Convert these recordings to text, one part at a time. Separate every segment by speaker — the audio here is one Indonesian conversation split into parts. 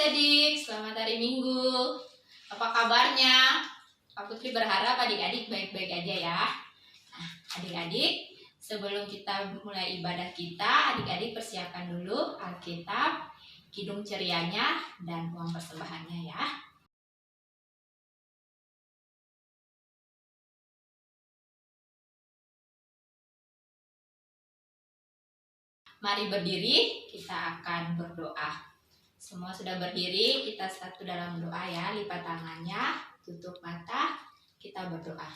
Speaker 1: adik-adik, selamat hari Minggu. Apa kabarnya? Kak Putri berharap adik-adik baik-baik aja ya. Nah, adik-adik, sebelum kita mulai ibadah kita, adik-adik persiapkan dulu Alkitab, kidung cerianya, dan uang persembahannya ya. Mari berdiri, kita akan berdoa. Semua sudah berdiri, kita satu dalam doa ya. Lipat tangannya, tutup mata, kita berdoa.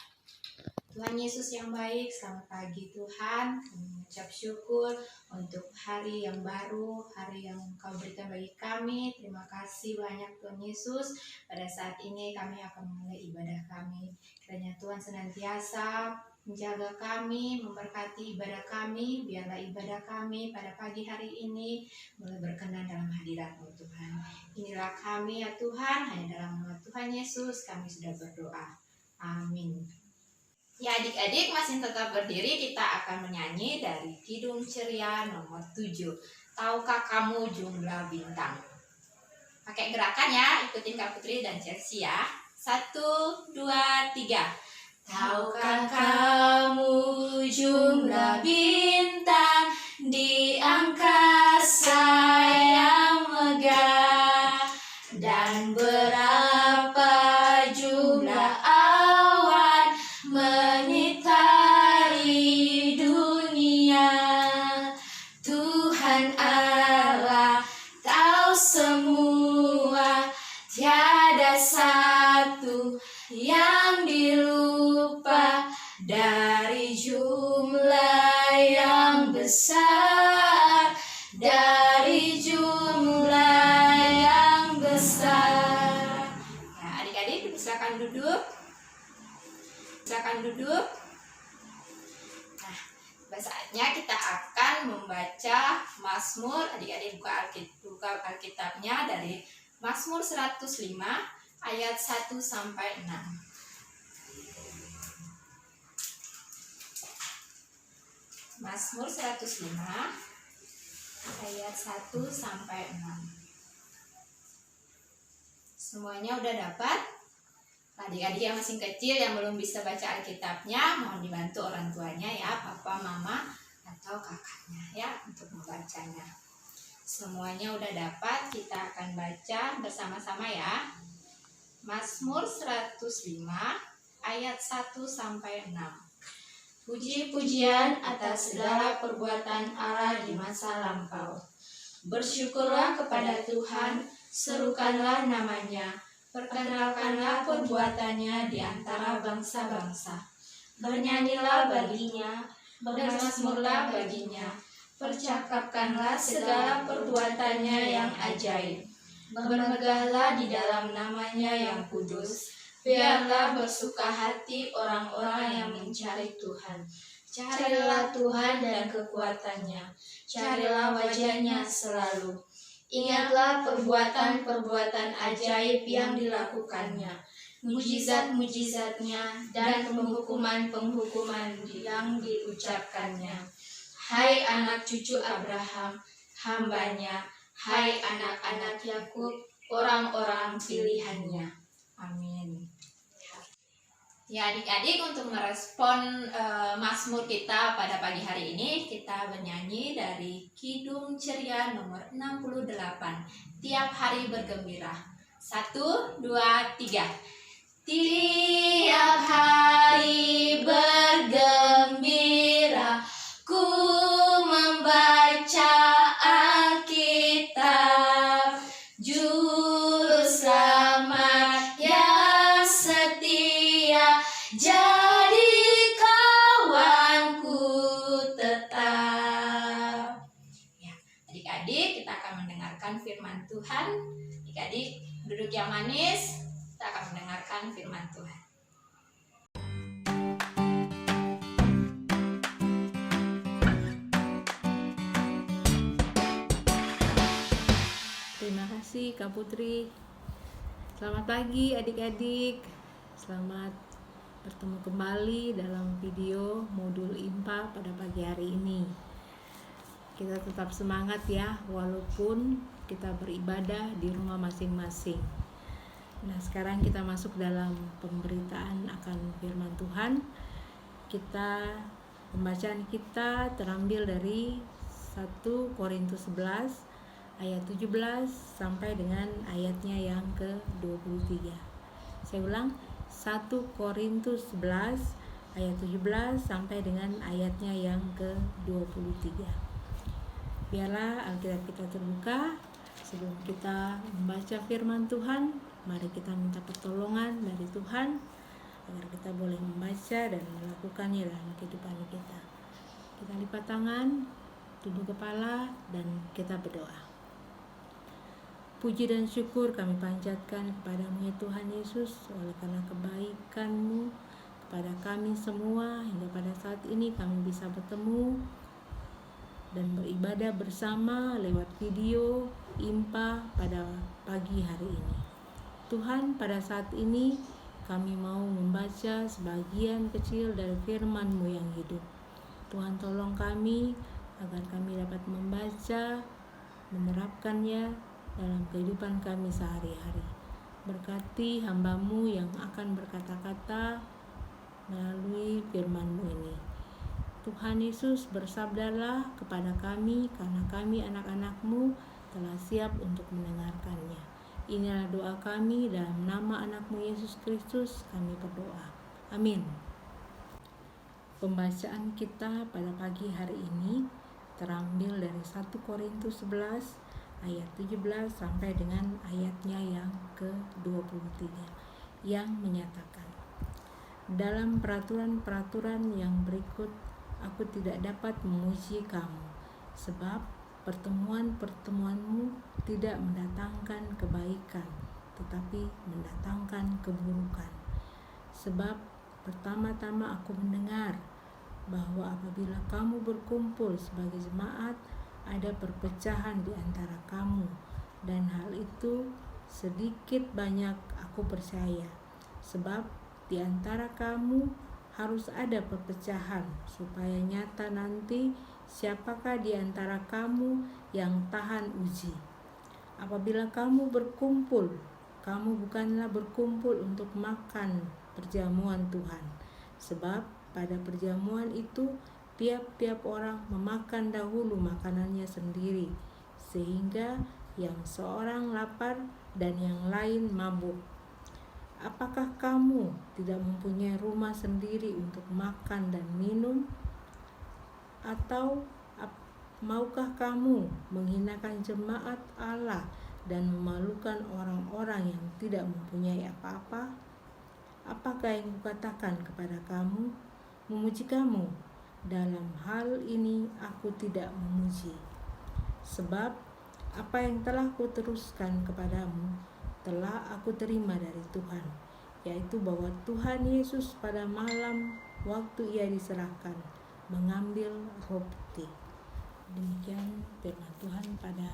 Speaker 1: Tuhan Yesus yang baik, selamat pagi Tuhan. Kami mengucap syukur untuk hari yang baru, hari yang Engkau berikan bagi kami. Terima kasih banyak Tuhan Yesus. Pada saat ini kami akan memulai ibadah kami. Kiranya Tuhan senantiasa menjaga kami, memberkati ibadah kami. Biarlah ibadah kami pada pagi hari ini boleh berkenan dalam hadirat-Mu Tuhan. Inilah kami ya Tuhan, hanya dalam nama Tuhan Yesus kami sudah berdoa. Amin. Ya adik-adik masih tetap berdiri, kita akan menyanyi dari Kidung Ceria nomor 7. Tahukah kamu jumlah bintang? Pakai gerakan ya, ikutin Kak Putri dan Chelsea ya. 1, 2, 3. Tahukah kamu jumlah bintang di angkasa yang megah, dan berapa jumlah awan menyitari dunia. Tuhan Allah tahu semua, tiada satu yang dilupa. Dari jumlah yang besar, dari jumlah yang besar. Ya, adik-adik silakan duduk. Silakan duduk. Nah, saatnya kita akan membaca Mazmur. Adik-adik buka Alkitabnya dari Mazmur 105 ayat 1 sampai 6. Mazmur 105 ayat 1 sampai 6. Semuanya udah dapat? Adik-adik yang masih kecil yang belum bisa baca Alkitabnya, mohon dibantu orang tuanya ya, papa, mama, atau kakaknya ya untuk membacanya. Semuanya udah dapat, kita akan baca bersama-sama ya. Mazmur 105 ayat 1 sampai 6. Puji-pujian atas segala perbuatan Allah di masa lampau. Bersyukurlah kepada Tuhan, serukanlah namanya, perkenalkanlah perbuatannya di antara bangsa-bangsa. Bernyanyilah baginya, bermazmurlah baginya, percakapkanlah segala perbuatannya yang ajaib. Bermegahlah di dalam namanya yang kudus. Biarlah bersuka hati orang-orang yang mencari Tuhan. Carilah Tuhan dan kekuatannya, carilah wajahnya selalu. Ingatlah perbuatan-perbuatan ajaib yang dilakukannya, mujizat-mujizatnya, dan penghukuman-penghukuman yang diucapkannya. Hai anak cucu Abraham, hambanya, hai anak-anak Yakub, orang-orang pilihannya. Amin. Ya adik-adik, untuk merespon Mazmur kita pada pagi hari ini, kita bernyanyi dari Kidung Ceria nomor 68. Tiap hari bergembira. 1, 2, 3. Tiap hari bergembira, ku membaca Alkitab. Juru selamat yang setia, jadi kawanku tetap. Ya, adik-adik, kita akan mendengarkan firman Tuhan. Adik-adik duduk yang manis, kita akan mendengarkan firman Tuhan.
Speaker 2: Terima kasih Kak Putri. Selamat pagi adik-adik. Selamat bertemu kembali dalam video modul IMPA pada pagi hari ini. kita tetap semangat ya, walaupun kita beribadah di rumah masing-masing. Nah, sekarang kita masuk dalam pemberitaan akan firman Tuhan. Pembacaan kita terambil dari 1 Korintus 11 ayat 17 sampai dengan ayatnya yang ke-23. Saya ulang, 1 Korintus 11 ayat 17 sampai dengan ayatnya yang ke-23. Biarlah Alkitab kita terbuka. Sebelum kita membaca firman Tuhan, mari kita minta pertolongan dari Tuhan agar kita boleh membaca dan melakukannya dalam kehidupan kita. Kita lipat tangan, tunduk kepala, dan kita berdoa. Puji dan syukur kami panjatkan kepadamu ya Tuhan Yesus, oleh karena kebaikan-Mu kepada kami semua, hingga pada saat ini kami bisa bertemu dan beribadah bersama lewat video IMPA pada pagi hari ini. Tuhan, pada saat ini kami mau membaca sebagian kecil dari firman-Mu yang hidup. Tuhan, tolong kami agar kami dapat membaca, menerapkannya dalam kehidupan kami sehari-hari. Berkati hamba-Mu yang akan berkata-kata melalui firman-Mu ini. Tuhan Yesus, bersabdalah kepada kami, karena kami anak-anak-Mu telah siap untuk mendengarkannya. Inilah doa kami, dalam nama anak-Mu Yesus Kristus kami berdoa. Amin. Pembacaan kita pada pagi hari ini terambil dari 1 Korintus 11 ayat 17 sampai dengan ayatnya yang ke-23 yang menyatakan, dalam peraturan-peraturan yang berikut aku tidak dapat memuji kamu, sebab pertemuan-pertemuanmu tidak mendatangkan kebaikan, tetapi mendatangkan keburukan. Sebab pertama-tama aku mendengar bahwa apabila kamu berkumpul sebagai jemaat, ada perpecahan di antara kamu, dan hal itu sedikit banyak aku percaya. Sebab di antara kamu harus ada perpecahan, supaya nyata nanti siapakah di antara kamu yang tahan uji. Apabila kamu berkumpul, kamu bukanlah berkumpul untuk makan perjamuan Tuhan. Sebab pada perjamuan itu tiap-tiap orang memakan dahulu makanannya sendiri, sehingga yang seorang lapar dan yang lain mabuk. Apakah kamu tidak mempunyai rumah sendiri untuk makan dan minum? Atau maukah kamu menghinakan jemaat Allah dan memalukan orang-orang yang tidak mempunyai apa-apa? Apakah yang kukatakan kepada kamu? Memuji kamu? Dalam hal ini aku tidak memuji. Sebab apa yang telah kuteruskan kepadamu telah aku terima dari Tuhan, yaitu bahwa Tuhan Yesus pada malam waktu ia diserahkan mengambil roti. Demikian firman Tuhan pada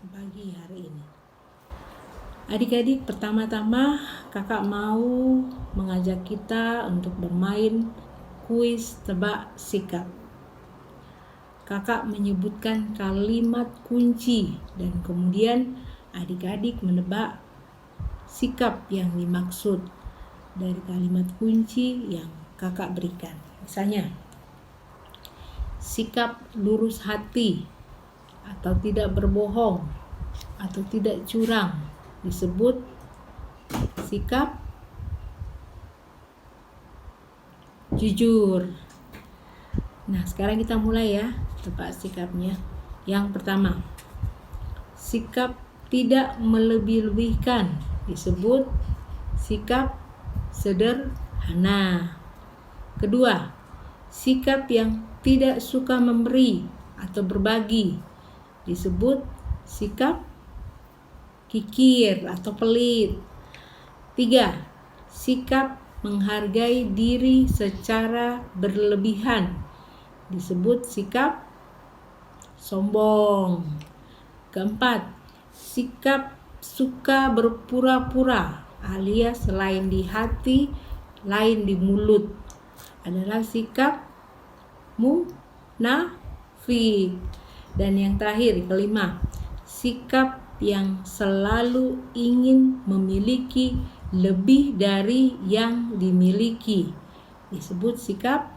Speaker 2: pagi hari ini. Adik-adik, pertama-tama kakak mau mengajak kita untuk bermain kuis tebak sikap. Kakak menyebutkan kalimat kunci dan kemudian adik-adik menebak sikap yang dimaksud dari kalimat kunci yang kakak berikan. Misalnya, sikap lurus hati atau tidak berbohong atau tidak curang disebut sikap jujur. Nah, sekarang kita mulai ya, tebak sikapnya. Yang pertama, sikap tidak melebih-lebihkan disebut sikap sederhana. Kedua, sikap yang tidak suka memberi atau berbagi disebut sikap kikir atau pelit. 3. Sikap menghargai diri secara berlebihan disebut sikap sombong. Keempat, sikap suka berpura-pura alias lain di hati, lain di mulut adalah sikap munafik. munafik. Dan yang terakhir, kelima, sikap yang selalu ingin memiliki lebih dari yang dimiliki. Disebut sikap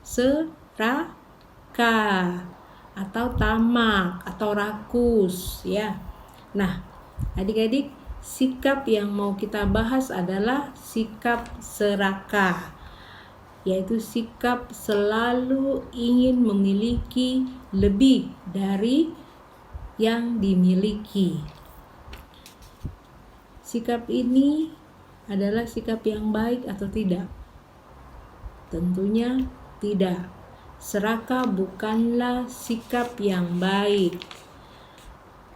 Speaker 2: serakah atau tamak atau rakus ya. Nah, adik-adik, sikap yang mau kita bahas adalah sikap serakah, yaitu sikap selalu ingin memiliki lebih dari yang dimiliki. Sikap ini adalah sikap yang baik atau tidak? Tentunya tidak. Serakah bukanlah sikap yang baik.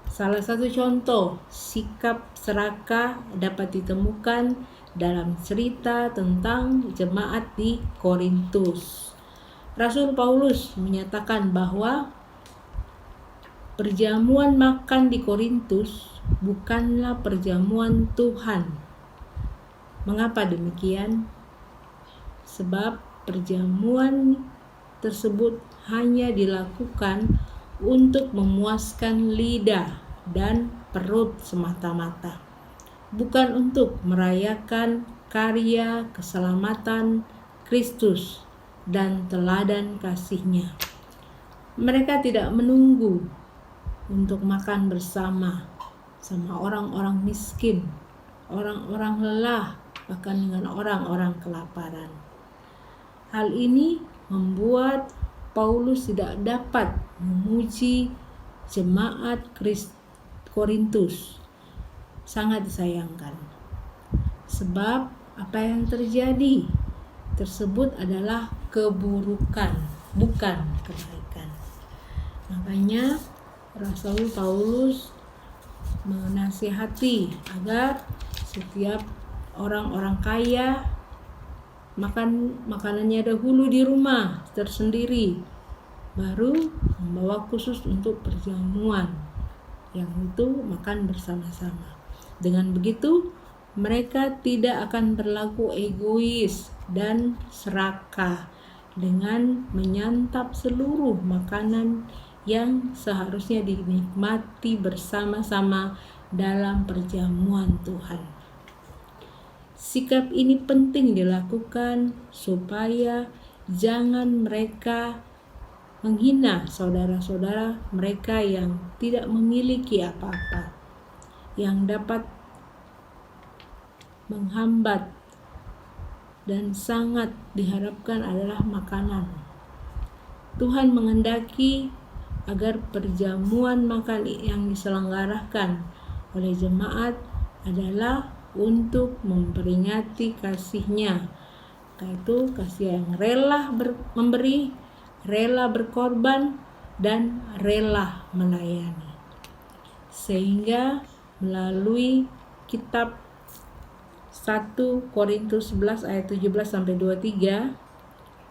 Speaker 2: Salah satu contoh sikap serakah dapat ditemukan dalam cerita tentang jemaat di Korintus. Rasul Paulus menyatakan bahwa perjamuan makan di Korintus bukanlah perjamuan Tuhan. Mengapa demikian? Sebab perjamuan tersebut hanya dilakukan untuk memuaskan lidah dan perut semata-mata, bukan untuk merayakan karya keselamatan Kristus dan teladan kasih-Nya. Mereka tidak menunggu untuk makan bersama orang-orang miskin, orang-orang lelah, bahkan dengan orang-orang kelaparan. Hal ini membuat Paulus tidak dapat memuji jemaat Korintus. Sangat disayangkan. Sebab apa yang terjadi tersebut adalah keburukan, bukan kebaikan. Makanya Rasul Paulus menasihati agar setiap orang-orang kaya makan makanannya dahulu di rumah tersendiri, baru membawa khusus untuk perjamuan, yang itu makan bersama-sama. Dengan begitu mereka tidak akan berlaku egois dan serakah dengan menyantap seluruh makanan yang seharusnya dinikmati bersama-sama dalam perjamuan Tuhan. Sikap ini penting dilakukan supaya jangan mereka menghina saudara-saudara mereka yang tidak memiliki apa-apa, yang dapat menghambat dan sangat diharapkan adalah makanan. Tuhan menghendaki agar perjamuan makan yang diselenggarakan oleh jemaat adalah untuk memperingati kasih-Nya, yaitu kasih yang rela memberi, rela berkorban, dan rela melayani. Sehingga melalui kitab 1 Korintus 11 ayat 17-23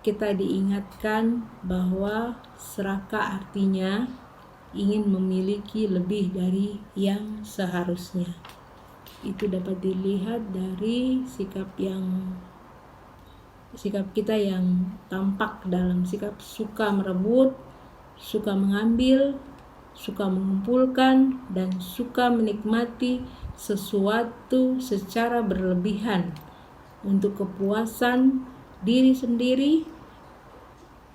Speaker 2: kita diingatkan bahwa serakah artinya ingin memiliki lebih dari yang seharusnya. Itu dapat dilihat dari sikap kita yang tampak dalam sikap suka merebut, suka mengambil, suka mengumpulkan, dan suka menikmati sesuatu secara berlebihan untuk kepuasan diri sendiri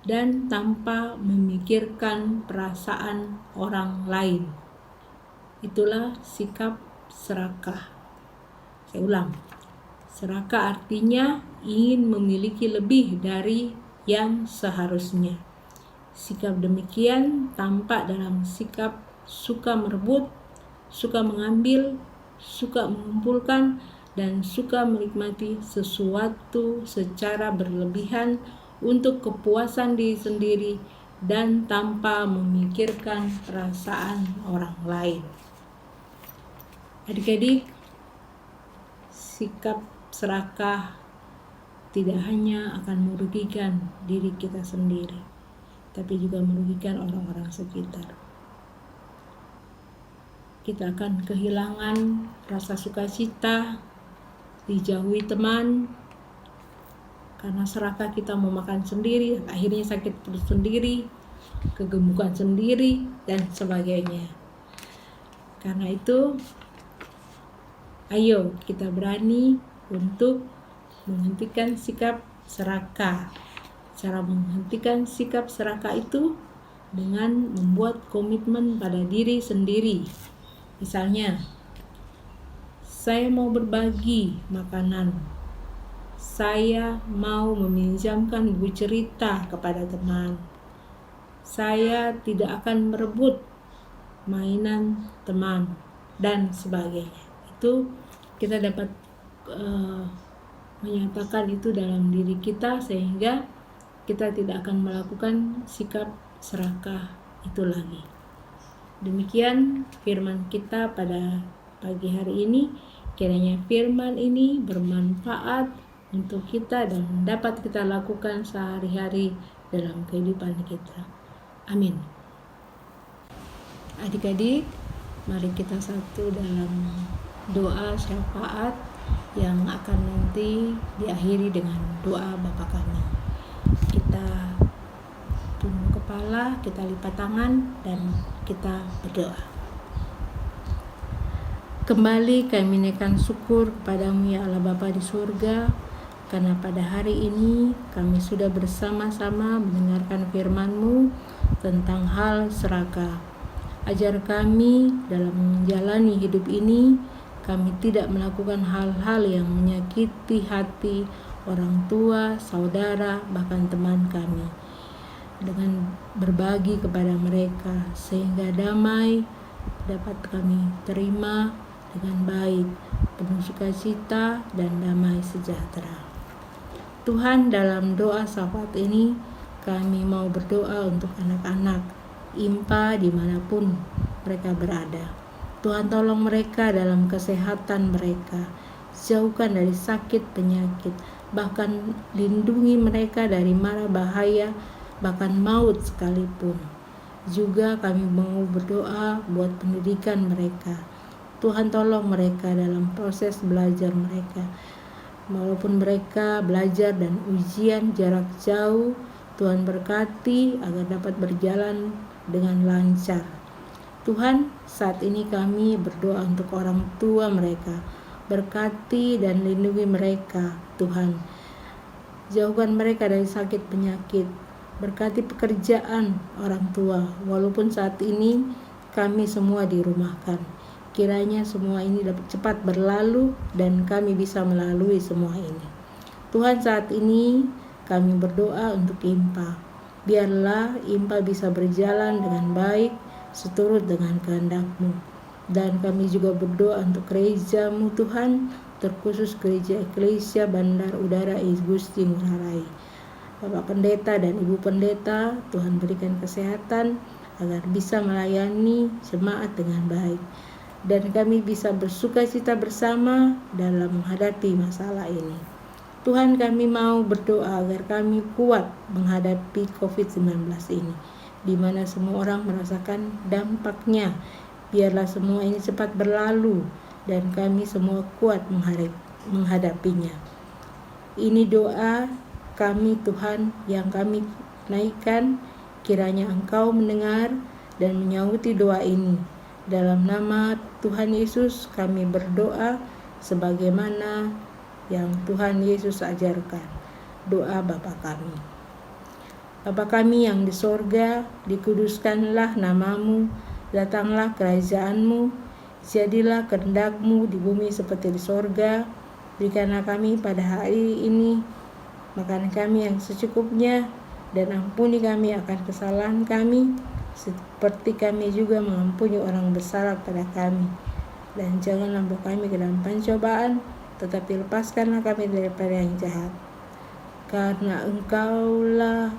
Speaker 2: dan tanpa memikirkan perasaan orang lain. Itulah sikap serakah. Saya ulang, serakah artinya ingin memiliki lebih dari yang seharusnya. Sikap demikian tampak dalam sikap suka merebut, suka mengambil, suka mengumpulkan, dan suka menikmati sesuatu secara berlebihan untuk kepuasan diri sendiri dan tanpa memikirkan perasaan orang lain. Adik-adik, sikap serakah tidak hanya akan merugikan diri kita sendiri, tapi juga merugikan orang-orang sekitar. Kita akan kehilangan rasa sukacita, dijauhi teman, karena serakah kita mau makan sendiri, akhirnya sakit perut sendiri, kegemukan sendiri, dan sebagainya. Karena itu, ayo kita berani untuk menghentikan sikap serakah. Cara menghentikan sikap serakah itu dengan membuat komitmen pada diri sendiri. Misalnya, saya mau berbagi makanan. Saya mau meminjamkan buku cerita kepada teman. Saya tidak akan merebut mainan teman dan sebagainya. Itu kita dapat menyatakan itu dalam diri kita sehingga kita tidak akan melakukan sikap serakah itu lagi. Demikian firman kita pada pagi hari ini. Kiranya firman ini bermanfaat untuk kita dan dapat kita lakukan sehari-hari dalam kehidupan kita. Amin. Adik-adik, mari kita satu dalam doa syafaat yang akan nanti diakhiri dengan doa Bapa Kami. Kita tunduk kepala, kita lipat tangan, dan kita berdoa. Kembali kami menaikkan syukur kepadamu ya Allah Bapa di surga, karena pada hari ini kami sudah bersama-sama mendengarkan firman-Mu tentang hal serakah. Ajar kami dalam menjalani hidup ini, kami tidak melakukan hal-hal yang menyakiti hati orang tua, saudara, bahkan teman kami. Dengan berbagi kepada mereka, sehingga damai dapat kami terima dengan baik, penuh sukacita dan damai sejahtera. Tuhan, dalam doa syafaat ini, kami mau berdoa untuk anak-anak IMPA dimanapun mereka berada. Tuhan, tolong mereka dalam kesehatan mereka, jauhkan dari sakit penyakit, bahkan lindungi mereka dari mara bahaya, bahkan maut sekalipun. Juga kami mau berdoa buat pendidikan mereka. Tuhan, tolong mereka dalam proses belajar mereka. Walaupun mereka belajar dan ujian jarak jauh, Tuhan berkati agar dapat berjalan dengan lancar. Tuhan, saat ini kami berdoa untuk orang tua mereka. Berkati dan lindungi mereka, Tuhan. Jauhkan mereka dari sakit penyakit. Berkati pekerjaan orang tua, walaupun saat ini kami semua dirumahkan. Kiranya semua ini dapat cepat berlalu dan kami bisa melalui semua ini. Tuhan, saat ini kami berdoa untuk IMPA. Biarlah IMPA bisa berjalan dengan baik seturut dengan kehendak-Mu. Dan kami juga berdoa untuk gereja-Mu Tuhan, terkhusus gereja Eklesia Bandar Udara Gusti Ngurah Rai. Bapak Pendeta dan Ibu Pendeta, Tuhan berikan kesehatan agar bisa melayani jemaat dengan baik. Dan kami bisa bersukacita bersama dalam menghadapi masalah ini. Tuhan, kami mau berdoa agar kami kuat menghadapi COVID-19 ini, di mana semua orang merasakan dampaknya. Biarlah semua ini cepat berlalu dan kami semua kuat menghadapinya. Ini doa kami Tuhan yang kami naikkan, kiranya Engkau mendengar dan menyauti doa ini. Dalam nama Tuhan Yesus kami berdoa sebagaimana yang Tuhan Yesus ajarkan. Doa Bapa kami. Bapa kami yang di sorga, dikuduskanlah namamu, datanglah kerajaan-Mu, jadilah kehendak-Mu di bumi seperti di sorga. Berikanlah kami pada hari ini makan kami yang secukupnya, dan ampuni kami akan kesalahan kami, seperti kami juga mengampuni orang bersalah pada kami. Dan janganlah membawa kami ke dalam pencobaan, tetapi lepaskanlah kami daripada yang jahat. Karena Engkaulah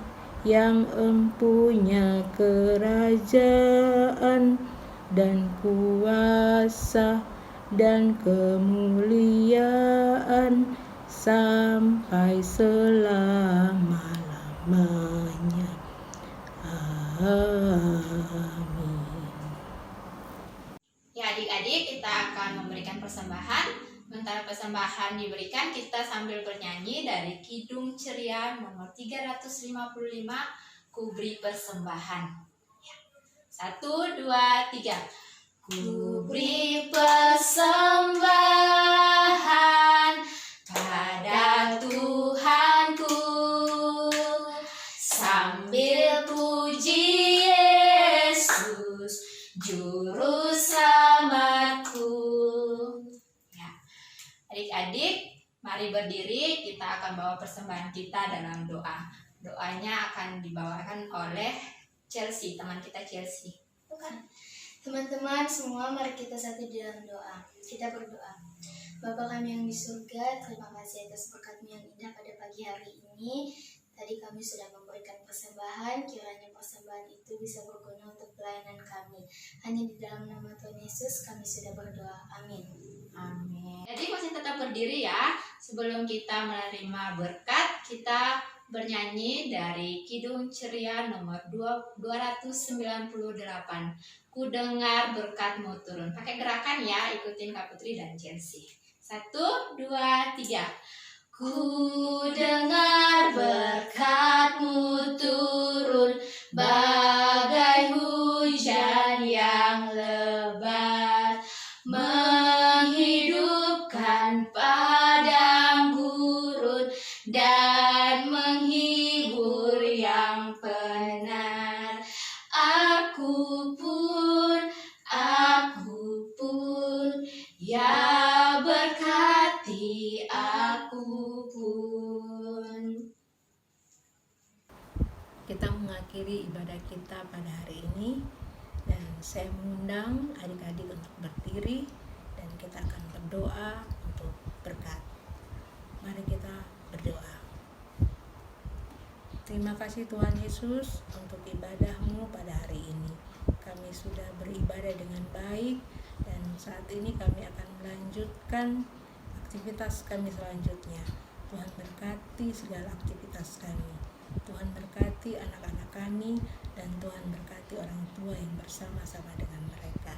Speaker 2: yang empunya kerajaan dan kuasa dan kemuliaan sampai selama-lamanya. Amin.
Speaker 1: Ya adik-adik, kita akan memberikan persembahan. Sementara persembahan diberikan, kita sambil bernyanyi dari Kidung Ceria nomor 355, ku beri persembahan. Ya. 1, 2, 3. Ku beri persembahan pada Tuhanku, sambil puji Yesus, Juru Selamatku. Ya. Adik-adik, mari berdiri, kita akan bawa persembahan kita dalam doa. Doanya akan dibawakan oleh Chelsea, teman kita Chelsea.
Speaker 3: Bukan. Teman-teman semua, mari kita satu di dalam doa. Kita berdoa. Bapa kami yang di surga, terima kasih atas berkat-Mu yang indah pada pagi hari ini. Tadi kami sudah memberikan persembahan, kiranya persembahan itu bisa berguna untuk pelayanan kami. Hanya di dalam nama Tuhan Yesus kami sudah berdoa. Amin.
Speaker 1: Amin. Jadi masih tetap berdiri ya. Sebelum kita menerima berkat, kita bernyanyi dari Kidung Ceria nomor 298. Ku dengar berkat-Mu turun. Pakai gerakan ya, ikutin Kak Putri dan Chelsea. 1, 2, 3. Ku dengar berkat-Mu turun, bagai hujan yang lebat, menghidupkan padang gurun dan menghibur yang penat. Aku pun, ya berkati aku pun.
Speaker 2: Kita mengakhiri ibadah kita pada hari ini, dan saya mengundang adik-adik untuk berdiri dan kita akan berdoa untuk berkat. Mari kita berdoa. Terima kasih Tuhan Yesus untuk ibadah-Mu pada hari ini. Kami sudah beribadah dengan baik, dan saat ini kami akan melanjutkan aktivitas kami selanjutnya. Tuhan berkati segala aktivitas kami. Tuhan berkati anak-anak kami, dan Tuhan berkati orang tua yang bersama-sama dengan mereka.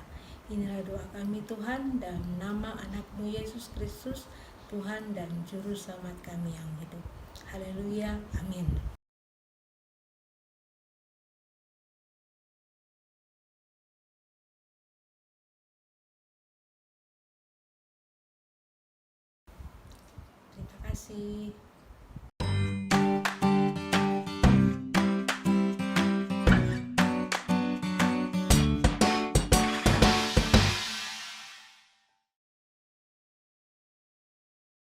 Speaker 2: Inilah doa kami Tuhan, dalam nama anak-Mu Yesus Kristus, Tuhan dan Juru Selamat kami yang hidup. Haleluya, amin. Terima kasih.